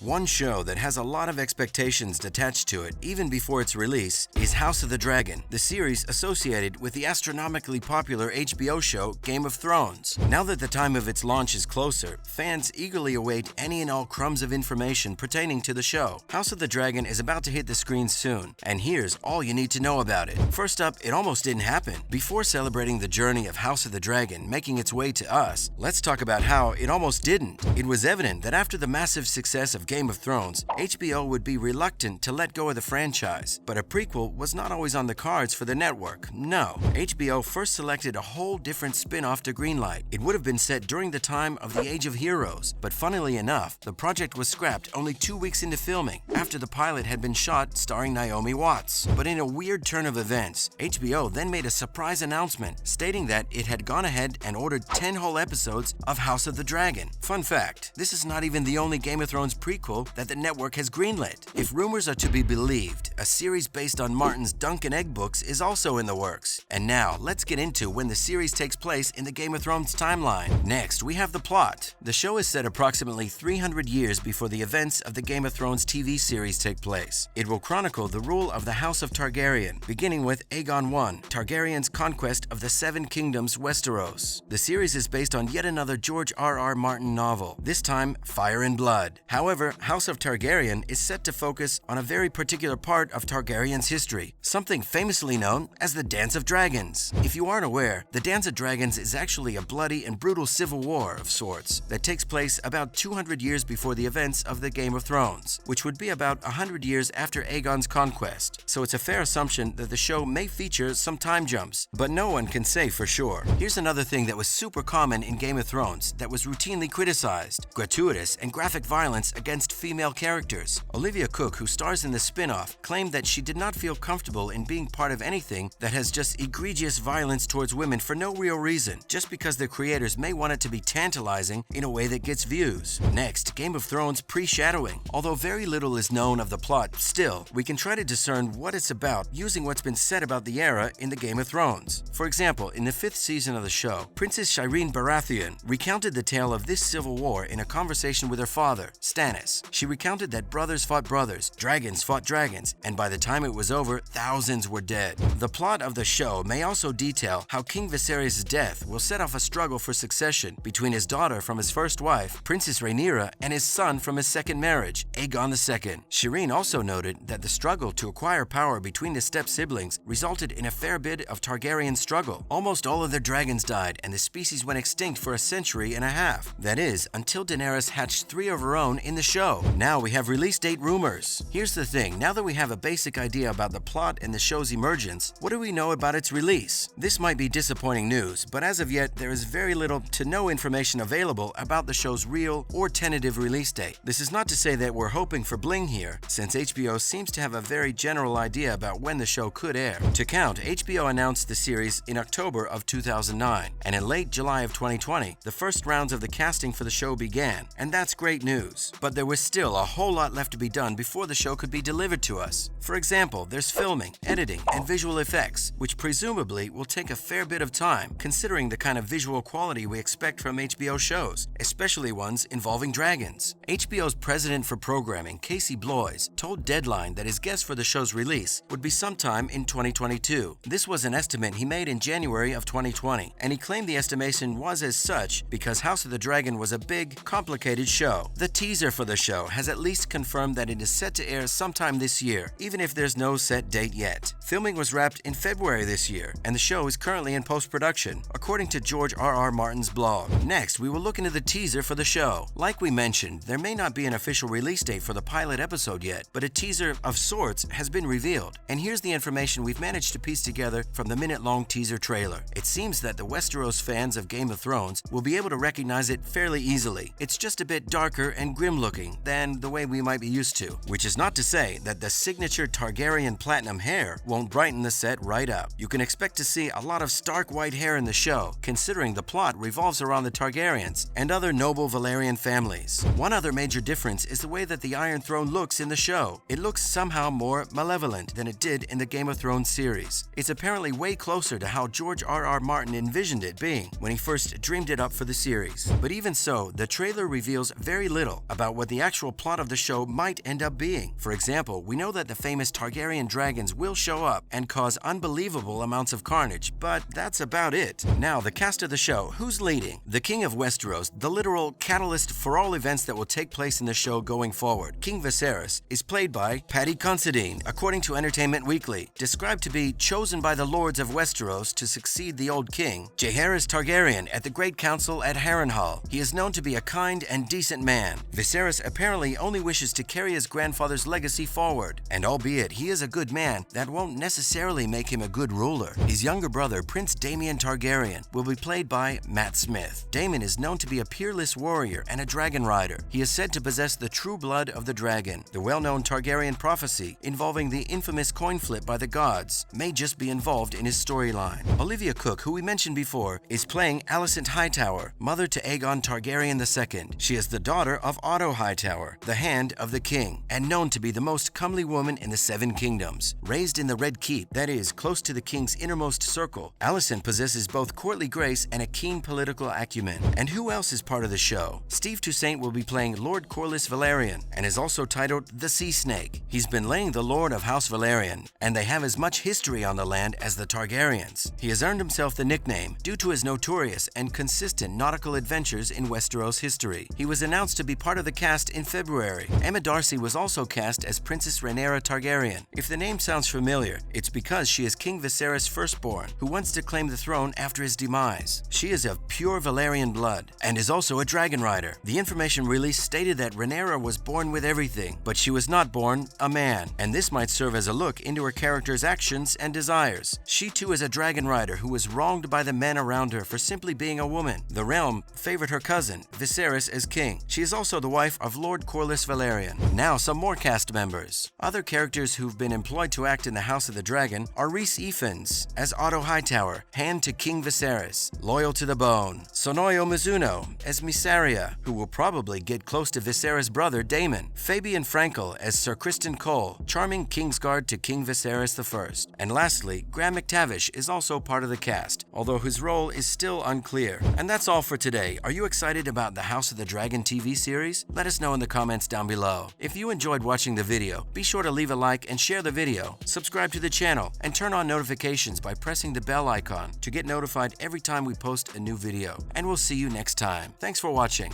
One show that has a lot of expectations attached to it even before its release is House of the Dragon, the series associated with the astronomically popular HBO show Game of Thrones. Now that the time of its launch is closer, fans eagerly await any and all crumbs of information pertaining to the show. House of the Dragon is about to hit the screens soon, and here's all you need to know about it. First up, it almost didn't happen. Before celebrating the journey of House of the Dragon making its way to us, let's talk about how it almost didn't. It was evident that after the massive success of Game of Thrones, HBO would be reluctant to let go of the franchise, but a prequel was not always on the cards for the network. No, HBO first selected a whole different spin-off to greenlight. It would have been set during the time of the Age of Heroes, but funnily enough, the project was scrapped only 2 weeks into filming, after the pilot had been shot starring Naomi Watts. But in a weird turn of events, HBO then made a surprise announcement stating that it had gone ahead and ordered 10 whole episodes of House of the Dragon. Fun fact, this is not even the only Game of Thrones prequel that the network has greenlit. If rumors are to be believed, a series based on Martin's Dunk and Egg books is also in the works. And now, let's get into when the series takes place in the Game of Thrones timeline. Next, we have the plot. The show is set approximately 300 years before the events of the Game of Thrones TV series take place. It will chronicle the rule of the House of Targaryen, beginning with Aegon I, Targaryen's conquest of the Seven Kingdoms Westeros. The series is based on yet another George R.R. Martin novel, this time Fire and Blood. However, House of Targaryen is set to focus on a very particular part of Targaryen's history, something famously known as the Dance of Dragons. If you aren't aware, the Dance of Dragons is actually a bloody and brutal civil war of sorts that takes place about 200 years before the events of the Game of Thrones, which would be about 100 years after Aegon's conquest. So it's a fair assumption that the show may feature some time jumps, but no one can say for sure. Here's another thing that was super common in Game of Thrones that was routinely criticized: gratuitous and graphic violence against female characters. Olivia Cook, who stars in the spin-off, claimed that she did not feel comfortable in being part of anything that has just egregious violence towards women for no real reason, just because the creators may want it to be tantalizing in a way that gets views. Next, Game of Thrones pre-shadowing. Although very little is known of the plot, still, we can try to discern what it's about using what's been said about the era in the Game of Thrones. For example, in the 5th season of the show, Princess Shireen Baratheon recounted the tale of this civil war in a conversation with her father, Stannis. She recounted that brothers fought brothers, dragons fought dragons, and by the time it was over, thousands were dead. The plot of the show may also detail how King Viserys' death will set off a struggle for succession between his daughter from his first wife, Princess Rhaenyra, and his son from his second marriage, Aegon II. Shireen also noted that the struggle to acquire power between the step-siblings resulted in a fair bit of Targaryen struggle. Almost all of their dragons died, and the species went extinct for a century and a half. That is, until Daenerys hatched 3 of her own in the show. Now we have release date rumors. Here's the thing, now that we have a basic idea about the plot and the show's emergence, what do we know about its release? This might be disappointing news, but as of yet, there is very little to no information available about the show's real or tentative release date. This is not to say that we're hoping for bling here, since HBO seems to have a very general idea about when the show could air. To count, HBO announced the series in October of 2009, and in late July of 2020, the first rounds of the casting for the show began, and that's great news. But there was still a whole lot left to be done before the show could be delivered to us. For example, there's filming, editing, and visual effects, which presumably will take a fair bit of time, considering the kind of visual quality we expect from HBO shows, especially ones involving dragons. HBO's president for programming, Casey Bloys, told Deadline that his guess for the show's release would be sometime in 2022. This was an estimate he made in January of 2020, and he claimed the estimation was as such because House of the Dragon was a big, complicated show. The teaser for the show has at least confirmed that it is set to air sometime this year, even if there's no set date yet. Filming was wrapped in February this year, and the show is currently in post-production, according to George R.R. Martin's blog. Next, we will look into the teaser for the show. Like we mentioned, there may not be an official release date for the pilot episode yet, but a teaser of sorts has been revealed. And here's the information we've managed to piece together from the minute-long teaser trailer. It seems that the Westeros fans of Game of Thrones will be able to recognize it fairly easily. It's just a bit darker and grim-looking than the way we might be used to, which is not to say that the signature Targaryen platinum hair won't brighten the set right up. You can expect to see a lot of stark white hair in the show, considering the plot revolves around the Targaryens and other noble Valyrian families. One other major difference is the way that the Iron Throne looks in the show. It looks somehow more malevolent than it did in the Game of Thrones series. It's apparently way closer to how George R.R. Martin envisioned it being when he first dreamed it up for the series. But even so, the trailer reveals very little about what what the actual plot of the show might end up being. For example, we know that the famous Targaryen dragons will show up and cause unbelievable amounts of carnage, but that's about it. Now, the cast of the show, who's leading? The King of Westeros, the literal catalyst for all events that will take place in the show going forward, King Viserys, is played by Paddy Considine, according to Entertainment Weekly, described to be chosen by the lords of Westeros to succeed the old king, Jaehaerys Targaryen, at the Great Council at Harrenhal. He is known to be a kind and decent man. Viserys apparently only wishes to carry his grandfather's legacy forward, and albeit he is a good man, that won't necessarily make him a good ruler. His younger brother, Prince Daemon Targaryen, will be played by Matt Smith. Daemon is known to be a peerless warrior and a dragon rider. He is said to possess the true blood of the dragon. The well-known Targaryen prophecy involving the infamous coin flip by the gods may just be involved in his storyline. Olivia Cooke, who we mentioned before, is playing Alicent Hightower, mother to Aegon Targaryen II. She is the daughter of Otto Hightower, the Hand of the King, and known to be the most comely woman in the Seven Kingdoms. Raised in the Red Keep, that is, close to the king's innermost circle, Alicent possesses both courtly grace and a keen political acumen. And who else is part of the show? Steve Toussaint will be playing Lord Corlys Velaryon, and is also titled the Sea Snake. He's been laying the Lord of House Velaryon, and they have as much history on the land as the Targaryens. He has earned himself the nickname due to his notorious and consistent nautical adventures in Westeros history. He was announced to be part of the cast in February. Emma Darcy was also cast as Princess Rhaenyra Targaryen. If the name sounds familiar, it's because she is King Viserys' firstborn, who wants to claim the throne after his demise. She is of pure Valyrian blood, and is also a dragon rider. The information release stated that Rhaenyra was born with everything, but she was not born a man, and this might serve as a look into her character's actions and desires. She too is a dragon rider who was wronged by the men around her for simply being a woman. The realm favored her cousin, Viserys, as king. She is also the wife of Lord Corlys Velaryon. Now, some more cast members. Other characters who've been employed to act in the House of the Dragon are Rhys Ifans as Otto Hightower, hand to King Viserys, loyal to the bone. Sonoya Mizuno as Mysaria, who will probably get close to Viserys' brother Daemon. Fabian Frankel as Sir Criston Cole, charming Kingsguard to King Viserys I. And lastly, Graham McTavish is also part of the cast, although his role is still unclear. And that's all for today. Are you excited about the House of the Dragon TV series? Let us know in the comments down below. If you enjoyed watching the video, be sure to leave a like and share the video, subscribe to the channel, and turn on notifications by pressing the bell icon to get notified every time we post a new video. And we'll see you next time. Thanks for watching.